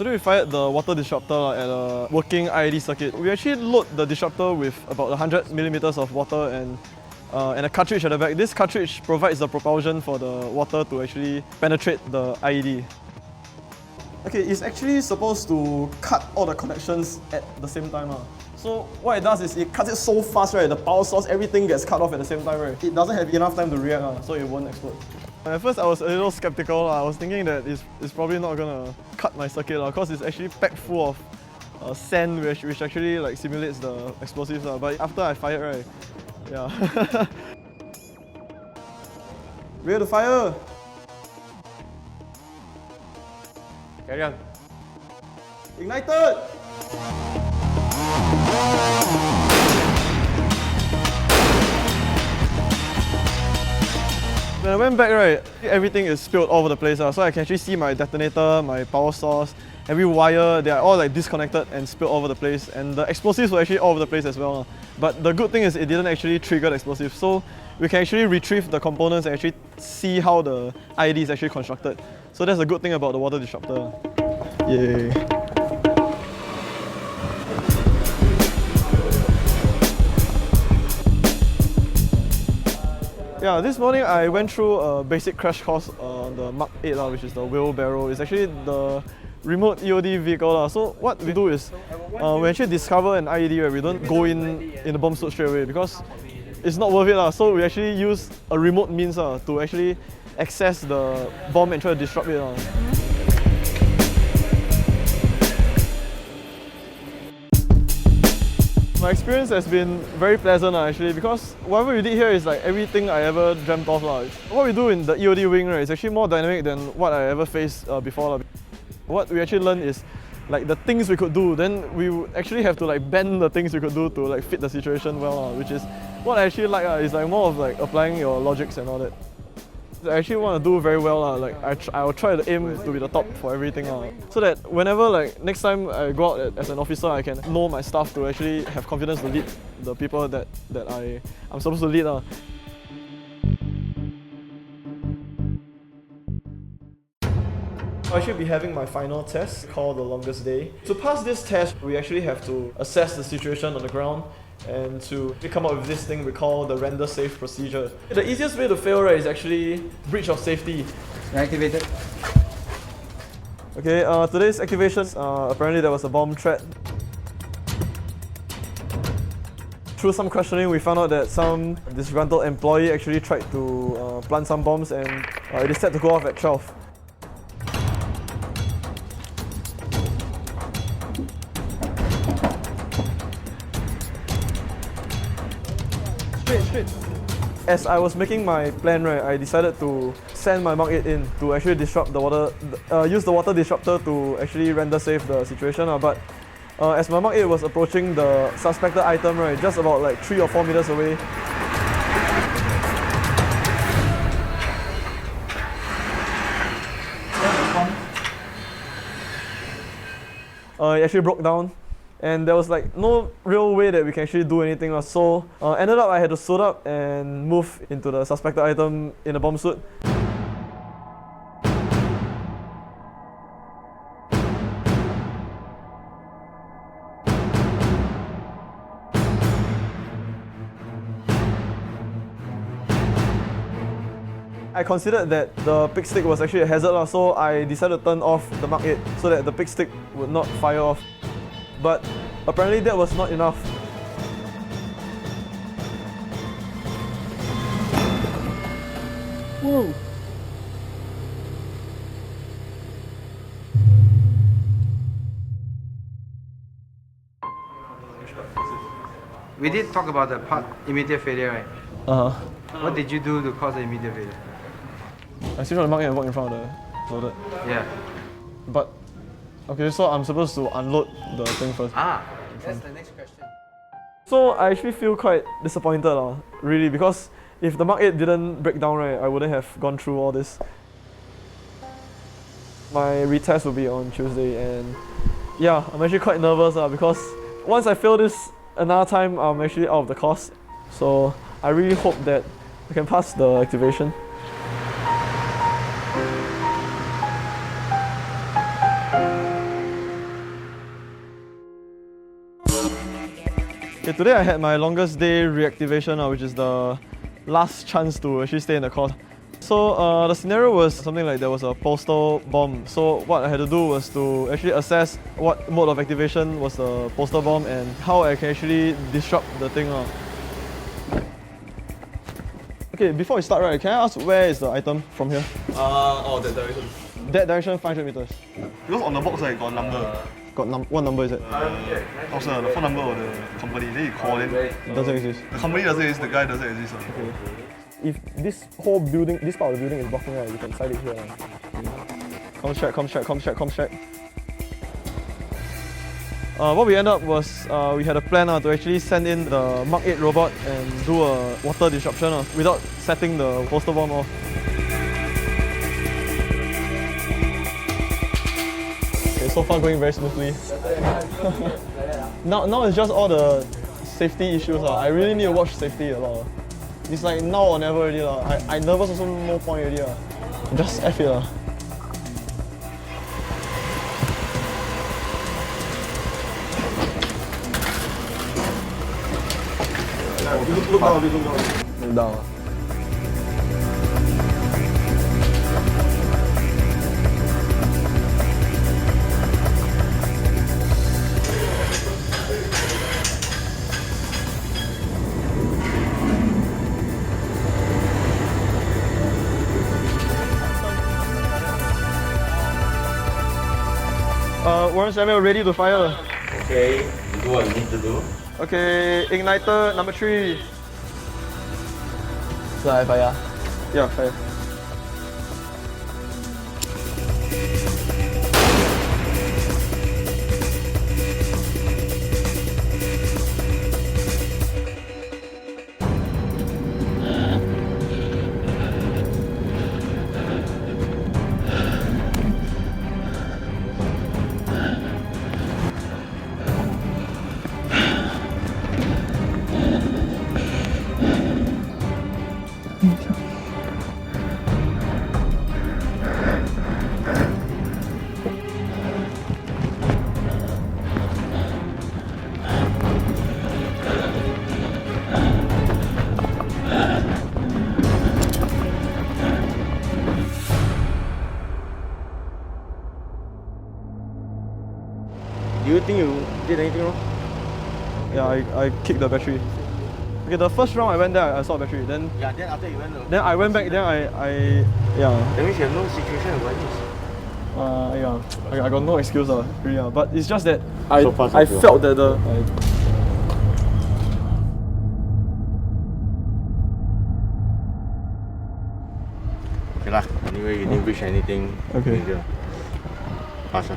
Today we fired the water disruptor at a working IED circuit. We actually load the disruptor with about 100 millimeters of water and a cartridge at the back. This cartridge provides the propulsion for the water to actually penetrate the IED. Okay, it's actually supposed to cut all the connections at the same time. So what it does is it cuts it so fast, right? The power source, everything gets cut off at the same time, right? It doesn't have enough time to react, so it won't explode. At first I was a little skeptical. I was thinking that it's probably not gonna cut my circuit because it's actually packed full of sand which actually like simulates the explosives. But after I fired, right, yeah. Ready to fire! Carry on. Ignited! When I went back, right, everything is spilled all over the place. So I can actually see my detonator, my power source, every wire, they are all like disconnected and spilled all over the place. And the explosives were actually all over the place as well. But the good thing is it didn't actually trigger the explosives. So we can actually retrieve the components and actually see how the IED is actually constructed. So that's a good thing about the water disruptor. Yay. Yeah, this morning I went through a basic crash course on the Mark 8, which is the wheelbarrow. It's actually the remote EOD vehicle. So what we do is, we actually discover an IED, right, we don't go in the bomb suit straight away because it's not worth it. So we actually use a remote means to actually access the bomb and try to disrupt it. My experience has been very pleasant actually, because whatever we did here is like everything I ever dreamt of. What we do in the EOD wing, right, is actually more dynamic than what I ever faced before. What we actually learned is like the things we could do, then we would actually have to like bend the things we could do to like fit the situation well, which is what I actually like. Is like more of like applying your logics and all that. I actually want to do very well. Like I will try to aim to be the top for everything. So that whenever like next time I go out as an officer, I can know my staff to actually have confidence to lead the people that I'm supposed to lead. I should be having my final test called the longest day. To pass this test, we actually have to assess the situation on the ground and to come up with this thing we call the render safe procedure. The easiest way to fail, right, is actually breach of safety. Activated. Okay, today's activation, apparently there was a bomb threat. Through some questioning, we found out that some disgruntled employee actually tried to plant some bombs, and it is set to go off at 12. Straight. As I was making my plan, right, I decided to send my Mark 8 in to actually disrupt the water, use the water disruptor to actually render safe the situation. But as my Mark 8 was approaching the suspected item, right, just about like 3 or 4 meters away, it actually broke down. And there was like no real way that we can actually do anything. So ended up I had to suit up and move into the suspected item in a bomb suit. I considered that the pick stick was actually a hazard, so I decided to turn off the Mark 8 so that the pick stick would not fire off. But apparently that was not enough. Whoa! We did talk about the part immediate failure, right? Uh-huh. What did you do to cause the immediate failure? I switched on the Mark 8 and walked in front of the loaded. Yeah. But okay, so I'm supposed to unload the thing first. That's the next question. So I actually feel quite disappointed, really, because if the Mark 8 didn't break down, right, I wouldn't have gone through all this. My retest will be on Tuesday, and yeah, I'm actually quite nervous because once I fail this another time, I'm actually out of the course. So I really hope that I can pass the activation. Okay, today I had my longest day reactivation, which is the last chance to actually stay in the course. So the scenario was something like there was a postal bomb. So what I had to do was to actually assess what mode of activation was the postal bomb and how I can actually disrupt the thing. Okay, before we start, right, can I ask where is the item from here? That direction. That direction, 500 meters. Because on the box, I got number. What number is it? Also, the phone number of the company. Then you call in. It doesn't exist. The company doesn't exist, the guy doesn't exist. Okay. If this whole building, this part of the building is blocking, right, you can side it here. Come check. What we ended up was we had a plan to actually send in the Mark 8 robot and do a water disruption without setting the postal bomb off. Okay, so far going very smoothly. now it's just all the safety issues. I really need to watch safety a lot. It's like now or never already. I nervous also no point already. Just F it. Look down. Warren Samuel, ready to fire. Okay, do what you need to do. Okay, igniter number 3. So I fire. Yeah, fire. Do you think you did anything wrong? Yeah, I kicked the battery. Okay, the first round I went there, I saw the battery. Then After you went. then I went back. Then yeah. That means you have no situation like this. Yeah. I got no excuse, really. But it's just that I I felt that the. Okay lah. Anyway, you didn't reach anything. Okay. Major. Pass.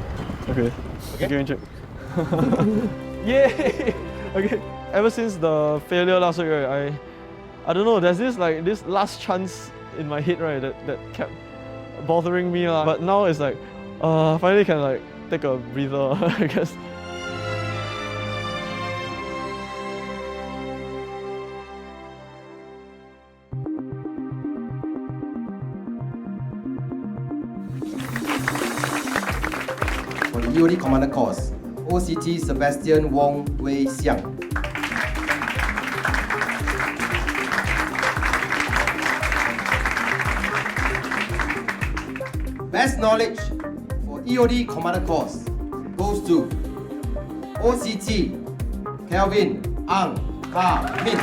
Okay. Okay, check. Yay! Okay. Ever since the failure last week, right, I don't know. There's this last chance in my head, right, that kept bothering me, but now it's like, finally can like take a breather, I guess. For the EOD Commander course, OCT Sebastian Wong Wei Xiang. Best knowledge for EOD Commander course goes to OCT Kelvin Ang Ka Min.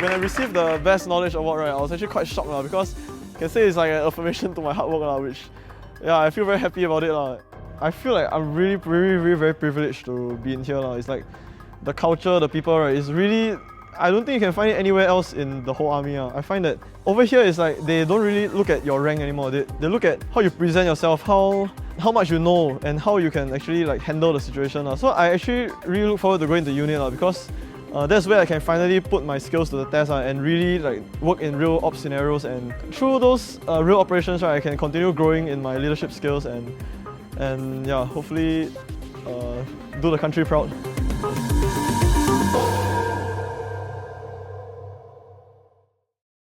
When I received the Best Knowledge Award, right, I was actually quite shocked because I can say it's like an affirmation to my hard work, which, yeah, I feel very happy about it. I feel like I'm really very privileged to be in here. It's like the culture, the people, right, is really, I don't think you can find it anywhere else in the whole army. I find that over here it's like they don't really look at your rank anymore. They look at how you present yourself, how much you know, and how you can actually like handle the situation. So I actually really look forward to going to unit because that's where I can finally put my skills to the test and really like work in real ops scenarios, and through those real operations, right, I can continue growing in my leadership skills and yeah, hopefully do the country proud.